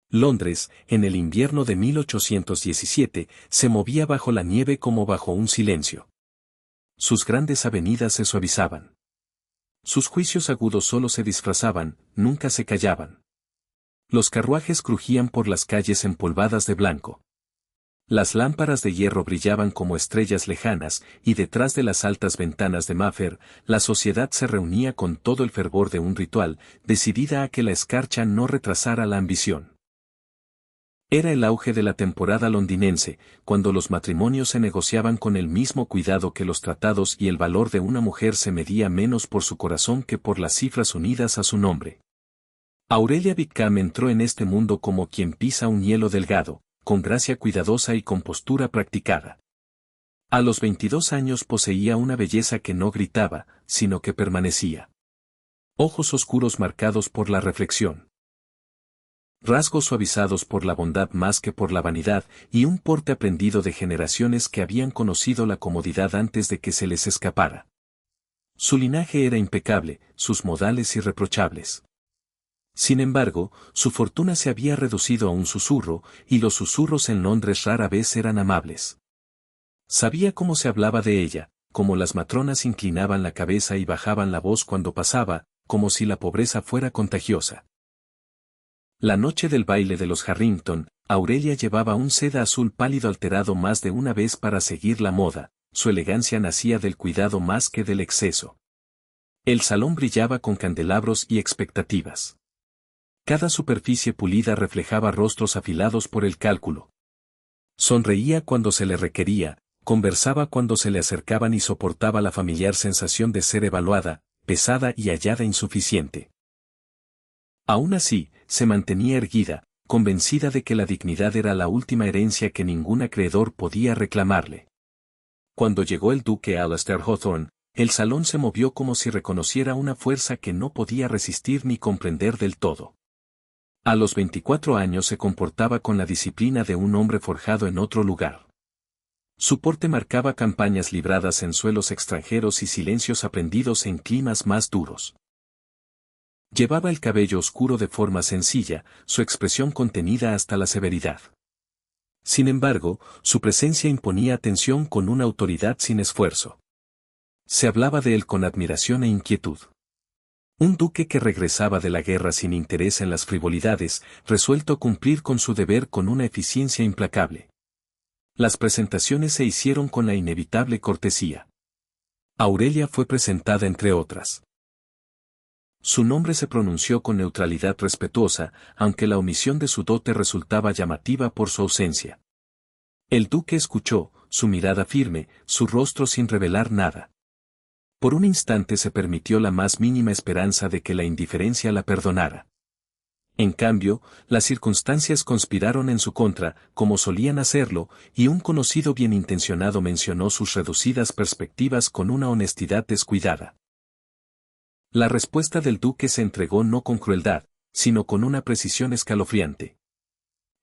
Londres, en el invierno de 1817, se movía bajo la nieve como bajo un silencio. Sus grandes avenidas se suavizaban. Sus juicios agudos solo se disfrazaban, nunca se callaban. Los carruajes crujían por las calles empolvadas de blanco. Las lámparas de hierro brillaban como estrellas lejanas, y detrás de las altas ventanas de Mayfair, la sociedad se reunía con todo el fervor de un ritual, decidida a que la escarcha no retrasara la ambición. Era el auge de la temporada londinense, cuando los matrimonios se negociaban con el mismo cuidado que los tratados y el valor de una mujer se medía menos por su corazón que por las cifras unidas a su nombre. Aurelia Wickham entró en este mundo como quien pisa un hielo delgado, con gracia cuidadosa y compostura practicada. A los 22 años poseía una belleza que no gritaba, sino que permanecía. Ojos oscuros marcados por la reflexión. Rasgos suavizados por la bondad más que por la vanidad, y un porte aprendido de generaciones que habían conocido la comodidad antes de que se les escapara. Su linaje era impecable, sus modales irreprochables. Sin embargo, su fortuna se había reducido a un susurro, y los susurros en Londres rara vez eran amables. Sabía cómo se hablaba de ella, cómo las matronas inclinaban la cabeza y bajaban la voz cuando pasaba, como si la pobreza fuera contagiosa. La noche del baile de los Harrington, Aurelia llevaba un seda azul pálido alterado más de una vez para seguir la moda, su elegancia nacía del cuidado más que del exceso. El salón brillaba con candelabros y expectativas. Cada superficie pulida reflejaba rostros afilados por el cálculo. Sonreía cuando se le requería, conversaba cuando se le acercaban y soportaba la familiar sensación de ser evaluada, pesada y hallada insuficiente. Aún así, se mantenía erguida, convencida de que la dignidad era la última herencia que ningún acreedor podía reclamarle. Cuando llegó el duque Alastair Hawthorne, el salón se movió como si reconociera una fuerza que no podía resistir ni comprender del todo. A los 24 años se comportaba con la disciplina de un hombre forjado en otro lugar. Su porte marcaba campañas libradas en suelos extranjeros y silencios aprendidos en climas más duros. Llevaba el cabello oscuro de forma sencilla, su expresión contenida hasta la severidad. Sin embargo, su presencia imponía atención con una autoridad sin esfuerzo. Se hablaba de él con admiración e inquietud. Un duque que regresaba de la guerra sin interés en las frivolidades, resuelto a cumplir con su deber con una eficiencia implacable. Las presentaciones se hicieron con la inevitable cortesía. Aurelia fue presentada entre otras. Su nombre se pronunció con neutralidad respetuosa, aunque la omisión de su dote resultaba llamativa por su ausencia. El duque escuchó, su mirada firme, su rostro sin revelar nada. Por un instante se permitió la más mínima esperanza de que la indiferencia la perdonara. En cambio, las circunstancias conspiraron en su contra, como solían hacerlo, y un conocido bienintencionado mencionó sus reducidas perspectivas con una honestidad descuidada. La respuesta del duque se entregó no con crueldad, sino con una precisión escalofriante.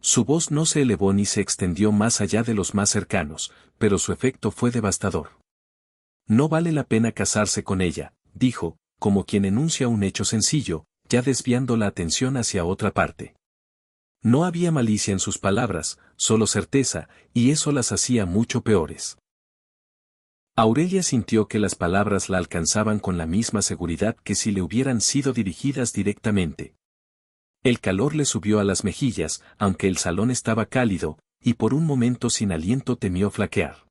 Su voz no se elevó ni se extendió más allá de los más cercanos, pero su efecto fue devastador. No vale la pena casarse con ella, dijo, como quien enuncia un hecho sencillo, ya desviando la atención hacia otra parte. No había malicia en sus palabras, solo certeza, y eso las hacía mucho peores. Aurelia sintió que las palabras la alcanzaban con la misma seguridad que si le hubieran sido dirigidas directamente. El calor le subió a las mejillas, aunque el salón estaba cálido, y por un momento sin aliento temió flaquear.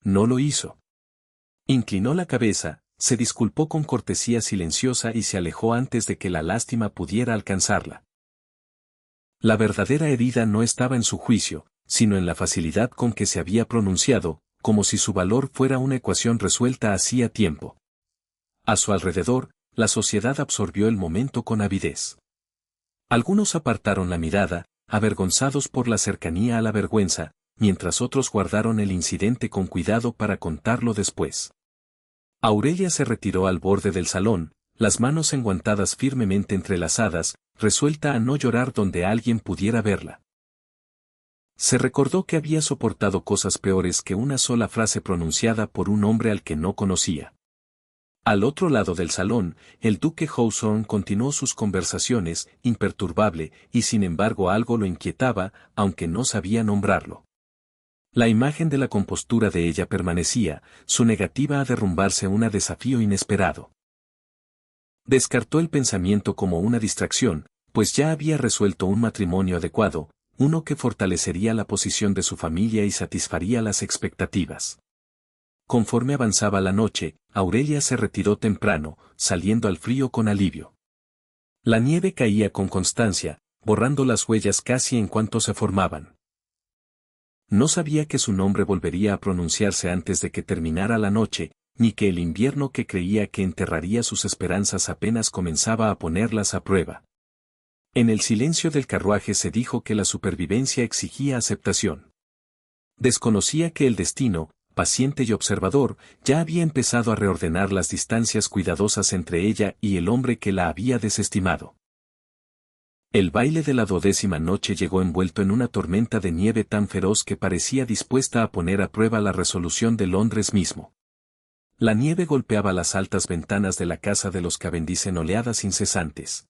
No lo hizo. Inclinó la cabeza, se disculpó con cortesía silenciosa y se alejó antes de que la lástima pudiera alcanzarla. La verdadera herida no estaba en su juicio, sino en la facilidad con que se había pronunciado, como si su valor fuera una ecuación resuelta hacía tiempo. A su alrededor, la sociedad absorbió el momento con avidez. Algunos apartaron la mirada, avergonzados por la cercanía a la vergüenza, mientras otros guardaron el incidente con cuidado para contarlo después. Aurelia se retiró al borde del salón, las manos enguantadas firmemente entrelazadas, resuelta a no llorar donde alguien pudiera verla. Se recordó que había soportado cosas peores que una sola frase pronunciada por un hombre al que no conocía. Al otro lado del salón, el duque Hawthorne continuó sus conversaciones, imperturbable, y sin embargo algo lo inquietaba, aunque no sabía nombrarlo. La imagen de la compostura de ella permanecía, su negativa a derrumbarse un desafío inesperado. Descartó el pensamiento como una distracción, pues ya había resuelto un matrimonio adecuado, uno que fortalecería la posición de su familia y satisfaría las expectativas. Conforme avanzaba la noche, Aurelia se retiró temprano, saliendo al frío con alivio. La nieve caía con constancia, borrando las huellas casi en cuanto se formaban. No sabía que su nombre volvería a pronunciarse antes de que terminara la noche, ni que el invierno que creía que enterraría sus esperanzas apenas comenzaba a ponerlas a prueba. En el silencio del carruaje se dijo que la supervivencia exigía aceptación. Desconocía que el destino, paciente y observador, ya había empezado a reordenar las distancias cuidadosas entre ella y el hombre que la había desestimado. El baile de la 12ª noche llegó envuelto en una tormenta de nieve tan feroz que parecía dispuesta a poner a prueba la resolución de Londres mismo. La nieve golpeaba las altas ventanas de la casa de los Cavendish en oleadas incesantes.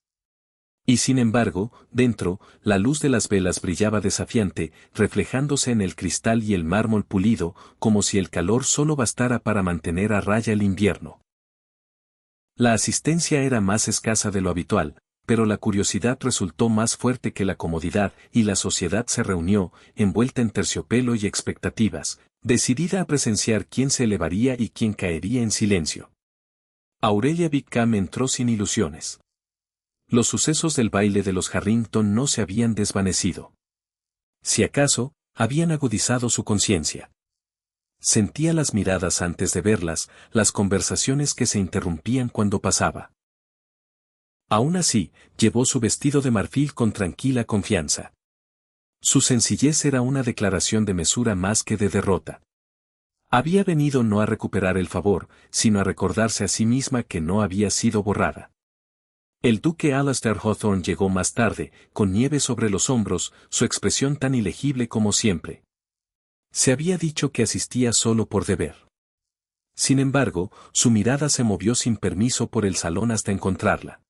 Y sin embargo, dentro, la luz de las velas brillaba desafiante, reflejándose en el cristal y el mármol pulido, como si el calor solo bastara para mantener a raya el invierno. La asistencia era más escasa de lo habitual, pero la curiosidad resultó más fuerte que la comodidad, y la sociedad se reunió, envuelta en terciopelo y expectativas, decidida a presenciar quién se elevaría y quién caería en silencio. Aurelia Wickham entró sin ilusiones. Los sucesos del baile de los Harrington no se habían desvanecido. Si acaso, habían agudizado su conciencia. Sentía las miradas antes de verlas, las conversaciones que se interrumpían cuando pasaba. Aún así, llevó su vestido de marfil con tranquila confianza. Su sencillez era una declaración de mesura más que de derrota. Había venido no a recuperar el favor, sino a recordarse a sí misma que no había sido borrada. El duque Alastair Hawthorne llegó más tarde, con nieve sobre los hombros, su expresión tan ilegible como siempre. Se había dicho que asistía solo por deber. Sin embargo, su mirada se movió sin permiso por el salón hasta encontrarla.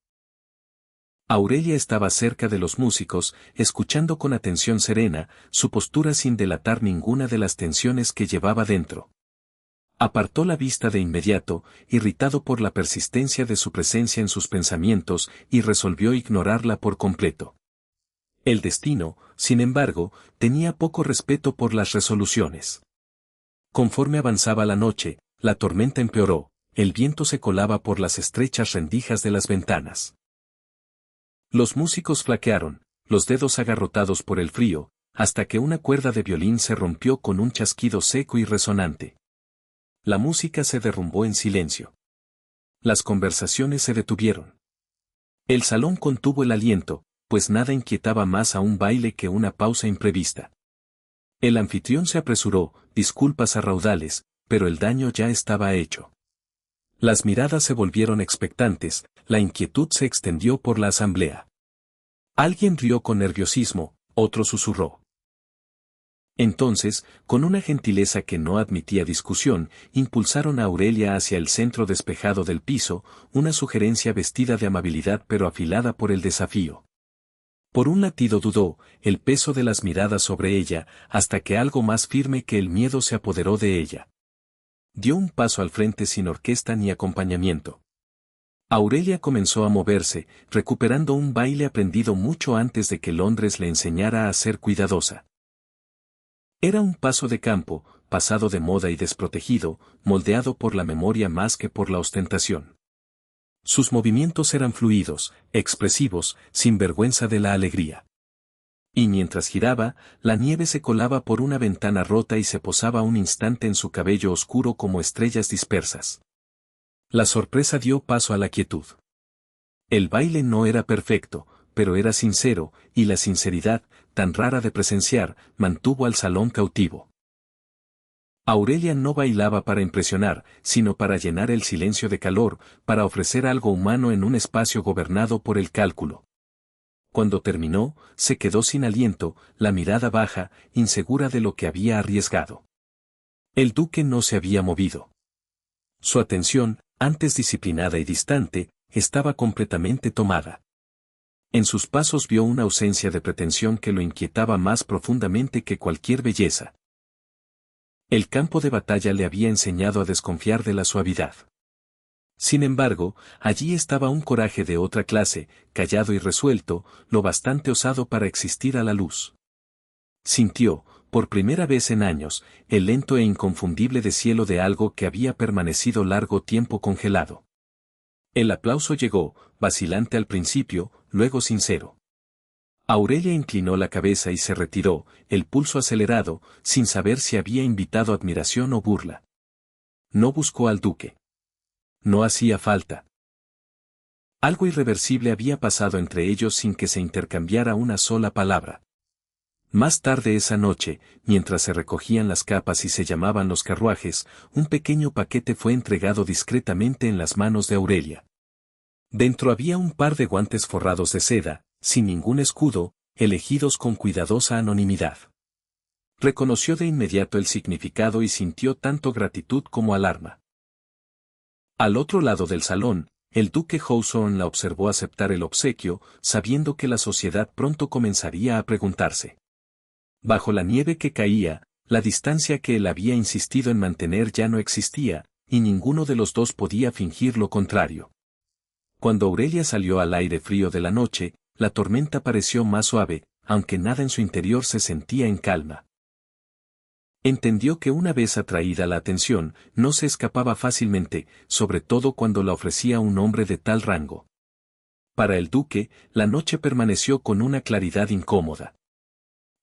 Aurelia estaba cerca de los músicos, escuchando con atención serena, su postura sin delatar ninguna de las tensiones que llevaba dentro. Apartó la vista de inmediato, irritado por la persistencia de su presencia en sus pensamientos, y resolvió ignorarla por completo. El destino, sin embargo, tenía poco respeto por las resoluciones. Conforme avanzaba la noche, la tormenta empeoró, el viento se colaba por las estrechas rendijas de las ventanas. Los músicos flaquearon, los dedos agarrotados por el frío, hasta que una cuerda de violín se rompió con un chasquido seco y resonante. La música se derrumbó en silencio. Las conversaciones se detuvieron. El salón contuvo el aliento, pues nada inquietaba más a un baile que una pausa imprevista. El anfitrión se apresuró, disculpas a raudales, pero el daño ya estaba hecho. Las miradas se volvieron expectantes, la inquietud se extendió por la asamblea. Alguien rió con nerviosismo, otro susurró. Entonces, con una gentileza que no admitía discusión, impulsaron a Aurelia hacia el centro despejado del piso, una sugerencia vestida de amabilidad pero afilada por el desafío. Por un latido dudó, el peso de las miradas sobre ella, hasta que algo más firme que el miedo se apoderó de ella. Dio un paso al frente sin orquesta ni acompañamiento. Aurelia comenzó a moverse, recuperando un baile aprendido mucho antes de que Londres le enseñara a ser cuidadosa. Era un paso de campo, pasado de moda y desprotegido, moldeado por la memoria más que por la ostentación. Sus movimientos eran fluidos, expresivos, sin vergüenza de la alegría. Y mientras giraba, la nieve se colaba por una ventana rota y se posaba un instante en su cabello oscuro como estrellas dispersas. La sorpresa dio paso a la quietud. El baile no era perfecto, pero era sincero, y la sinceridad, tan rara de presenciar, mantuvo al salón cautivo. Aurelia no bailaba para impresionar, sino para llenar el silencio de calor, para ofrecer algo humano en un espacio gobernado por el cálculo. Cuando terminó, se quedó sin aliento, la mirada baja, insegura de lo que había arriesgado. El duque no se había movido. Su atención, antes disciplinada y distante, estaba completamente tomada. En sus pasos vio una ausencia de pretensión que lo inquietaba más profundamente que cualquier belleza. El campo de batalla le había enseñado a desconfiar de la suavidad. Sin embargo, allí estaba un coraje de otra clase, callado y resuelto, lo bastante osado para existir a la luz. Sintió, por primera vez en años, el lento e inconfundible deshielo de algo que había permanecido largo tiempo congelado. El aplauso llegó, vacilante al principio, luego sincero. Aurelia inclinó la cabeza y se retiró, el pulso acelerado, sin saber si había invitado admiración o burla. No buscó al duque. No hacía falta. Algo irreversible había pasado entre ellos sin que se intercambiara una sola palabra. Más tarde esa noche, mientras se recogían las capas y se llamaban los carruajes, un pequeño paquete fue entregado discretamente en las manos de Aurelia. Dentro había un par de guantes forrados de seda, sin ningún escudo, elegidos con cuidadosa anonimidad. Reconoció de inmediato el significado y sintió tanto gratitud como alarma. Al otro lado del salón, el duque Hawthorne la observó aceptar el obsequio, sabiendo que la sociedad pronto comenzaría a preguntarse. Bajo la nieve que caía, la distancia que él había insistido en mantener ya no existía, y ninguno de los dos podía fingir lo contrario. Cuando Aurelia salió al aire frío de la noche, la tormenta pareció más suave, aunque nada en su interior se sentía en calma. Entendió que una vez atraída la atención, no se escapaba fácilmente, sobre todo cuando la ofrecía un hombre de tal rango. Para el duque, la noche permaneció con una claridad incómoda.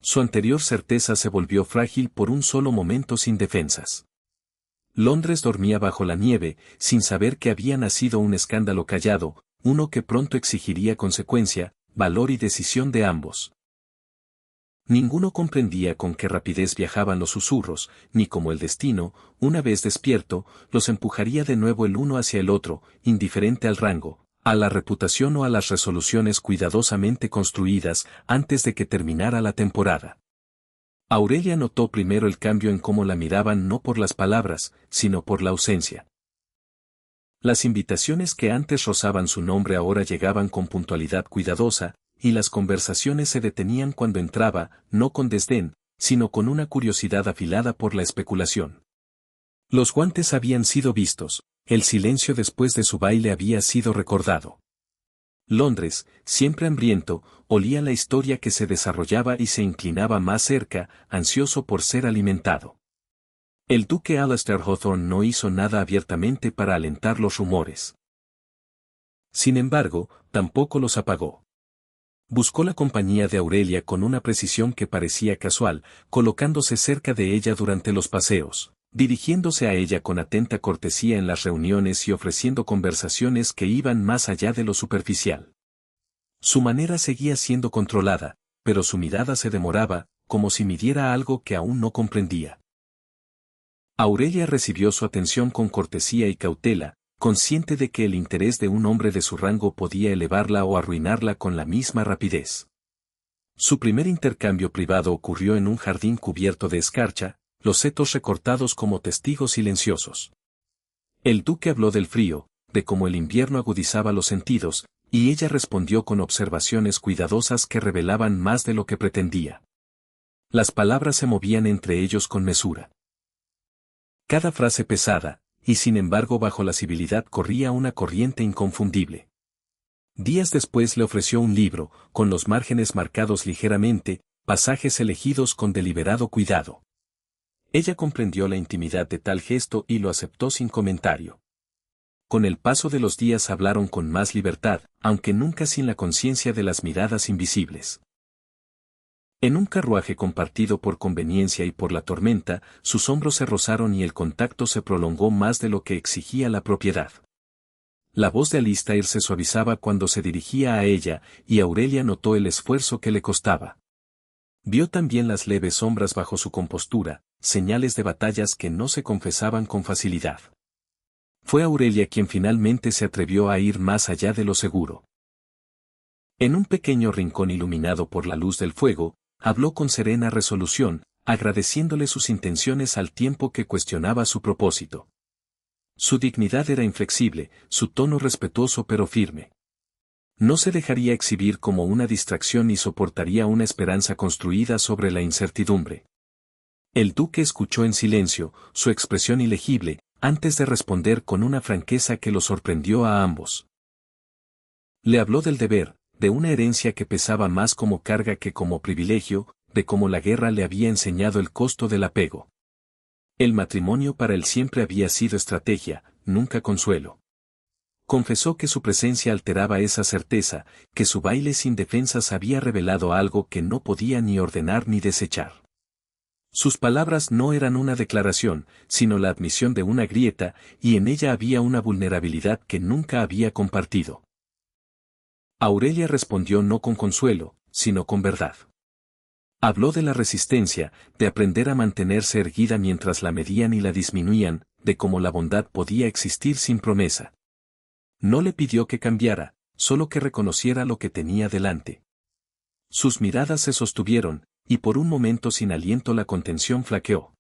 Su anterior certeza se volvió frágil por un solo momento sin defensas. Londres dormía bajo la nieve, sin saber que había nacido un escándalo callado, uno que pronto exigiría consecuencia, valor y decisión de ambos. Ninguno comprendía con qué rapidez viajaban los susurros, ni cómo el destino, una vez despierto, los empujaría de nuevo el uno hacia el otro, indiferente al rango, a la reputación o a las resoluciones cuidadosamente construidas antes de que terminara la temporada. Aurelia notó primero el cambio en cómo la miraban no por las palabras, sino por la ausencia. Las invitaciones que antes rozaban su nombre ahora llegaban con puntualidad cuidadosa, y las conversaciones se detenían cuando entraba, no con desdén, sino con una curiosidad afilada por la especulación. Los guantes habían sido vistos, el silencio después de su baile había sido recordado. Londres, siempre hambriento, olía la historia que se desarrollaba y se inclinaba más cerca, ansioso por ser alimentado. El duque Alastair Hawthorne no hizo nada abiertamente para alentar los rumores. Sin embargo, tampoco los apagó. Buscó la compañía de Aurelia con una precisión que parecía casual, colocándose cerca de ella durante los paseos, dirigiéndose a ella con atenta cortesía en las reuniones y ofreciendo conversaciones que iban más allá de lo superficial. Su manera seguía siendo controlada, pero su mirada se demoraba, como si midiera algo que aún no comprendía. Aurelia recibió su atención con cortesía y cautela, consciente de que el interés de un hombre de su rango podía elevarla o arruinarla con la misma rapidez. Su primer intercambio privado ocurrió en un jardín cubierto de escarcha, los setos recortados como testigos silenciosos. El duque habló del frío, de cómo el invierno agudizaba los sentidos, y ella respondió con observaciones cuidadosas que revelaban más de lo que pretendía. Las palabras se movían entre ellos con mesura. Cada frase pesada, y sin embargo bajo la civilidad corría una corriente inconfundible. Días después le ofreció un libro, con los márgenes marcados ligeramente, pasajes elegidos con deliberado cuidado. Ella comprendió la intimidad de tal gesto y lo aceptó sin comentario. Con el paso de los días hablaron con más libertad, aunque nunca sin la conciencia de las miradas invisibles. En un carruaje compartido por conveniencia y por la tormenta, sus hombros se rozaron y el contacto se prolongó más de lo que exigía la propiedad. La voz de Alistair se suavizaba cuando se dirigía a ella, y Aurelia notó el esfuerzo que le costaba. Vio también las leves sombras bajo su compostura, señales de batallas que no se confesaban con facilidad. Fue Aurelia quien finalmente se atrevió a ir más allá de lo seguro. En un pequeño rincón iluminado por la luz del fuego, habló con serena resolución, agradeciéndole sus intenciones al tiempo que cuestionaba su propósito. Su dignidad era inflexible, su tono respetuoso pero firme. No se dejaría exhibir como una distracción y soportaría una esperanza construida sobre la incertidumbre. El duque escuchó en silencio, su expresión ilegible, antes de responder con una franqueza que lo sorprendió a ambos. Le habló del deber, de una herencia que pesaba más como carga que como privilegio, de cómo la guerra le había enseñado el costo del apego. El matrimonio para él siempre había sido estrategia, nunca consuelo. Confesó que su presencia alteraba esa certeza, que su baile sin defensas había revelado algo que no podía ni ordenar ni desechar. Sus palabras no eran una declaración, sino la admisión de una grieta, y en ella había una vulnerabilidad que nunca había compartido. Aurelia respondió no con consuelo, sino con verdad. Habló de la resistencia, de aprender a mantenerse erguida mientras la medían y la disminuían, de cómo la bondad podía existir sin promesa. No le pidió que cambiara, solo que reconociera lo que tenía delante. Sus miradas se sostuvieron, y por un momento sin aliento la contención flaqueó.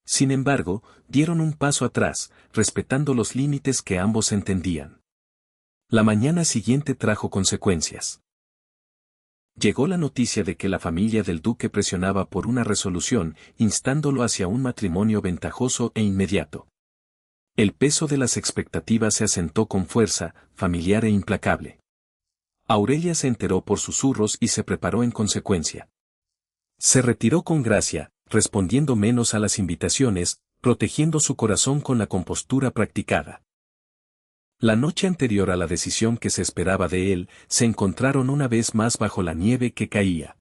Sin embargo, dieron un paso atrás, respetando los límites que ambos entendían. La mañana siguiente trajo consecuencias. Llegó la noticia de que la familia del duque presionaba por una resolución, instándolo hacia un matrimonio ventajoso e inmediato. El peso de las expectativas se asentó con fuerza, familiar e implacable. Aurelia se enteró por susurros y se preparó en consecuencia. Se retiró con gracia, respondiendo menos a las invitaciones, protegiendo su corazón con la compostura practicada. La noche anterior a la decisión que se esperaba de él, se encontraron una vez más bajo la nieve que caía.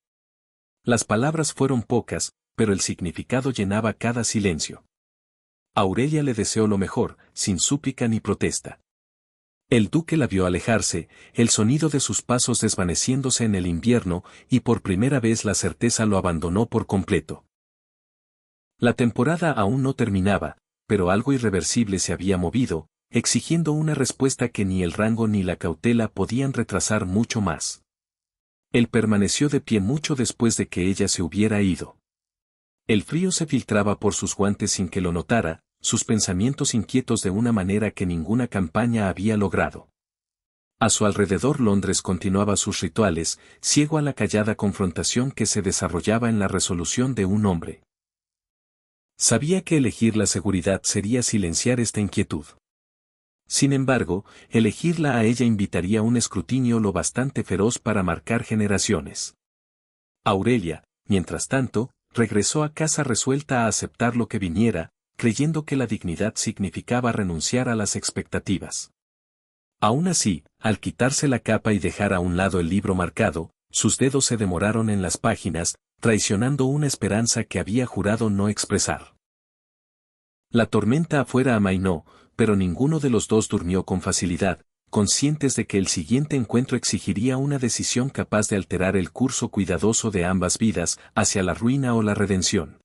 Las palabras fueron pocas, pero el significado llenaba cada silencio. Aurelia le deseó lo mejor, sin súplica ni protesta. El duque la vio alejarse, el sonido de sus pasos desvaneciéndose en el invierno, y por primera vez la certeza lo abandonó por completo. La temporada aún no terminaba, pero algo irreversible se había movido, exigiendo una respuesta que ni el rango ni la cautela podían retrasar mucho más. Él permaneció de pie mucho después de que ella se hubiera ido. El frío se filtraba por sus guantes sin que lo notara, sus pensamientos inquietos de una manera que ninguna campaña había logrado. A su alrededor Londres continuaba sus rituales, ciego a la callada confrontación que se desarrollaba en la resolución de un hombre. Sabía que elegir la seguridad sería silenciar esta inquietud. Sin embargo, elegirla a ella invitaría un escrutinio lo bastante feroz para marcar generaciones. Aurelia, mientras tanto, regresó a casa resuelta a aceptar lo que viniera, creyendo que la dignidad significaba renunciar a las expectativas. Aún así, al quitarse la capa y dejar a un lado el libro marcado, sus dedos se demoraron en las páginas, traicionando una esperanza que había jurado no expresar. La tormenta afuera amainó, pero ninguno de los dos durmió con facilidad, conscientes de que el siguiente encuentro exigiría una decisión capaz de alterar el curso cuidadoso de ambas vidas, hacia la ruina o la redención.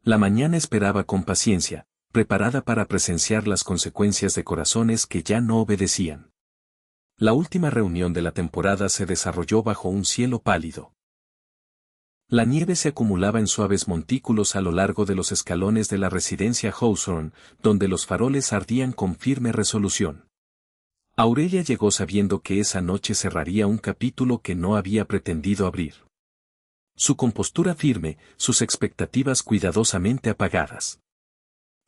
La mañana esperaba con paciencia, preparada para presenciar las consecuencias de corazones que ya no obedecían. La última reunión de la temporada se desarrolló bajo un cielo pálido. La nieve se acumulaba en suaves montículos a lo largo de los escalones de la residencia Hawthorne, donde los faroles ardían con firme resolución. Aurelia llegó sabiendo que esa noche cerraría un capítulo que no había pretendido abrir. Su compostura firme, sus expectativas cuidadosamente apagadas.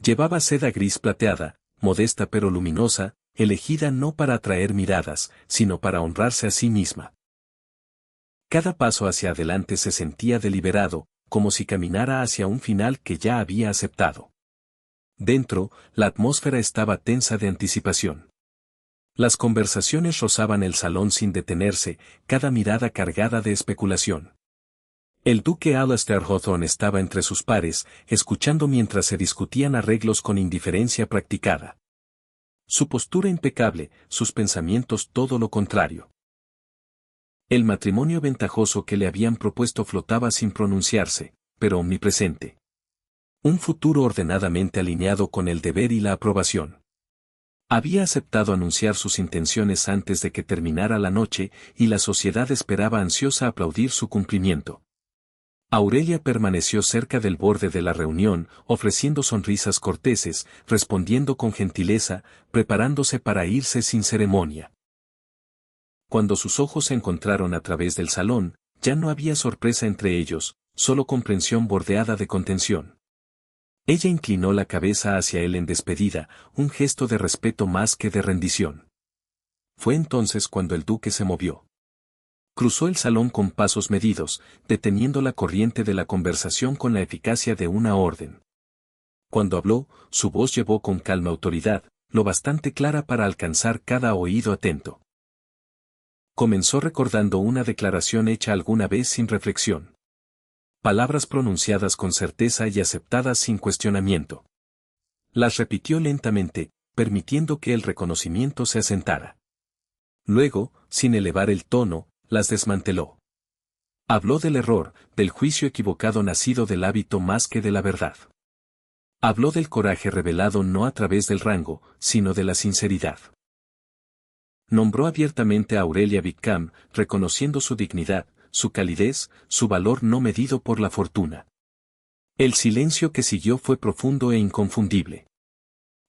Llevaba seda gris plateada, modesta pero luminosa, elegida no para atraer miradas, sino para honrarse a sí misma. Cada paso hacia adelante se sentía deliberado, como si caminara hacia un final que ya había aceptado. Dentro, la atmósfera estaba tensa de anticipación. Las conversaciones rozaban el salón sin detenerse, cada mirada cargada de especulación. El duque Alastair Hawthorne estaba entre sus pares, escuchando mientras se discutían arreglos con indiferencia practicada. Su postura impecable, sus pensamientos todo lo contrario. El matrimonio ventajoso que le habían propuesto flotaba sin pronunciarse, pero omnipresente. Un futuro ordenadamente alineado con el deber y la aprobación. Había aceptado anunciar sus intenciones antes de que terminara la noche, y la sociedad esperaba ansiosa aplaudir su cumplimiento. Aurelia permaneció cerca del borde de la reunión, ofreciendo sonrisas corteses, respondiendo con gentileza, preparándose para irse sin ceremonia. Cuando sus ojos se encontraron a través del salón, ya no había sorpresa entre ellos, solo comprensión bordeada de contención. Ella inclinó la cabeza hacia él en despedida, un gesto de respeto más que de rendición. Fue entonces cuando el duque se movió. Cruzó el salón con pasos medidos, deteniendo la corriente de la conversación con la eficacia de una orden. Cuando habló, su voz llevó con calma autoridad, lo bastante clara para alcanzar cada oído atento. Comenzó recordando una declaración hecha alguna vez sin reflexión. Palabras pronunciadas con certeza y aceptadas sin cuestionamiento. Las repitió lentamente, permitiendo que el reconocimiento se asentara. Luego, sin elevar el tono, las desmanteló. Habló del error, del juicio equivocado nacido del hábito más que de la verdad. Habló del coraje revelado no a través del rango, sino de la sinceridad. Nombró abiertamente a Aurelia Wickham, reconociendo su dignidad, su calidez, su valor no medido por la fortuna. El silencio que siguió fue profundo e inconfundible.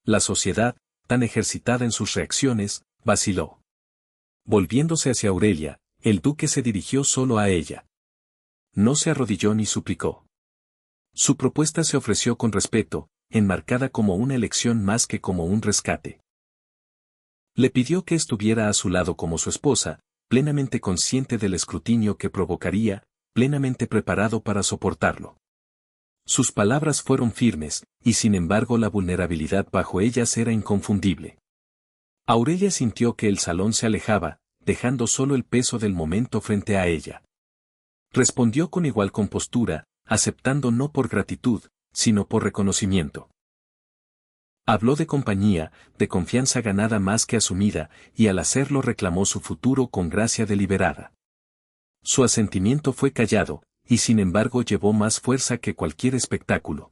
La sociedad, tan ejercitada en sus reacciones, vaciló. Volviéndose hacia Aurelia, el duque se dirigió solo a ella. No se arrodilló ni suplicó. Su propuesta se ofreció con respeto, enmarcada como una elección más que como un rescate. Le pidió que estuviera a su lado como su esposa, plenamente consciente del escrutinio que provocaría, plenamente preparado para soportarlo. Sus palabras fueron firmes, y sin embargo la vulnerabilidad bajo ellas era inconfundible. Aurelia sintió que el salón se alejaba, dejando solo el peso del momento frente a ella. Respondió con igual compostura, aceptando no por gratitud, sino por reconocimiento. Habló de compañía, de confianza ganada más que asumida, y al hacerlo reclamó su futuro con gracia deliberada. Su asentimiento fue callado, y sin embargo llevó más fuerza que cualquier espectáculo.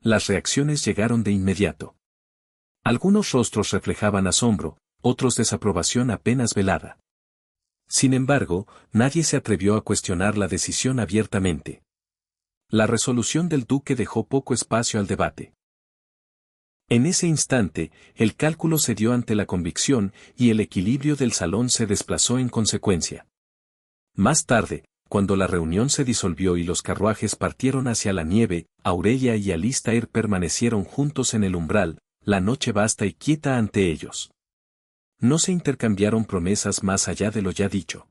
Las reacciones llegaron de inmediato. Algunos rostros reflejaban asombro, otros desaprobación apenas velada. Sin embargo, nadie se atrevió a cuestionar la decisión abiertamente. La resolución del duque dejó poco espacio al debate. En ese instante, el cálculo cedió ante la convicción y el equilibrio del salón se desplazó en consecuencia. Más tarde, cuando la reunión se disolvió y los carruajes partieron hacia la nieve, Aurelia y Alistair permanecieron juntos en el umbral, la noche vasta y quieta ante ellos. No se intercambiaron promesas más allá de lo ya dicho.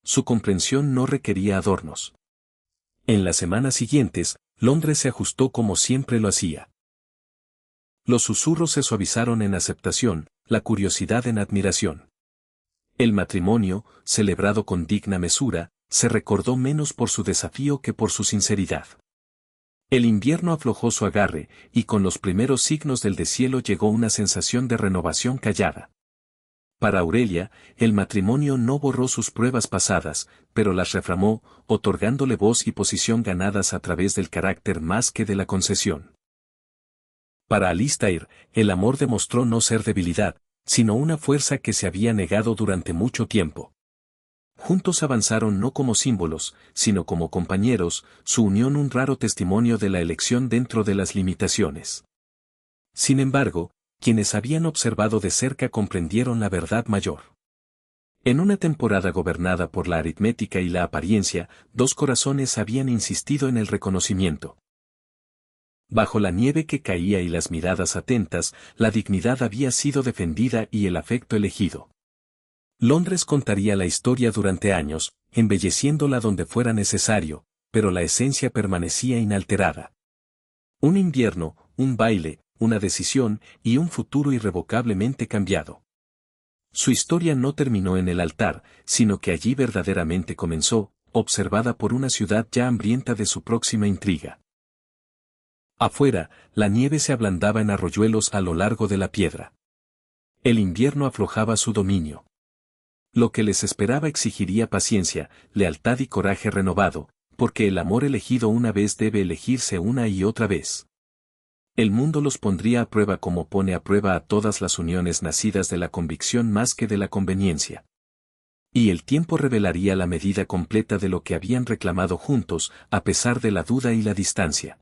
Su comprensión no requería adornos. En las semanas siguientes, Londres se ajustó como siempre lo hacía. Los susurros se suavizaron en aceptación, la curiosidad en admiración. El matrimonio, celebrado con digna mesura, se recordó menos por su desafío que por su sinceridad. El invierno aflojó su agarre, y con los primeros signos del deshielo llegó una sensación de renovación callada. Para Aurelia, el matrimonio no borró sus pruebas pasadas, pero las reframó, otorgándole voz y posición ganadas a través del carácter más que de la concesión. Para Alistair, el amor demostró no ser debilidad, sino una fuerza que se había negado durante mucho tiempo. Juntos avanzaron no como símbolos, sino como compañeros, su unión un raro testimonio de la elección dentro de las limitaciones. Sin embargo, quienes habían observado de cerca comprendieron la verdad mayor. En una temporada gobernada por la aritmética y la apariencia, dos corazones habían insistido en el reconocimiento. Bajo la nieve que caía y las miradas atentas, la dignidad había sido defendida y el afecto elegido. Londres contaría la historia durante años, embelleciéndola donde fuera necesario, pero la esencia permanecía inalterada. Un invierno, un baile, una decisión y un futuro irrevocablemente cambiado. Su historia no terminó en el altar, sino que allí verdaderamente comenzó, observada por una ciudad ya hambrienta de su próxima intriga. Afuera, la nieve se ablandaba en arroyuelos a lo largo de la piedra. El invierno aflojaba su dominio. Lo que les esperaba exigiría paciencia, lealtad y coraje renovado, porque el amor elegido una vez debe elegirse una y otra vez. El mundo los pondría a prueba como pone a prueba a todas las uniones nacidas de la convicción más que de la conveniencia. Y el tiempo revelaría la medida completa de lo que habían reclamado juntos, a pesar de la duda y la distancia.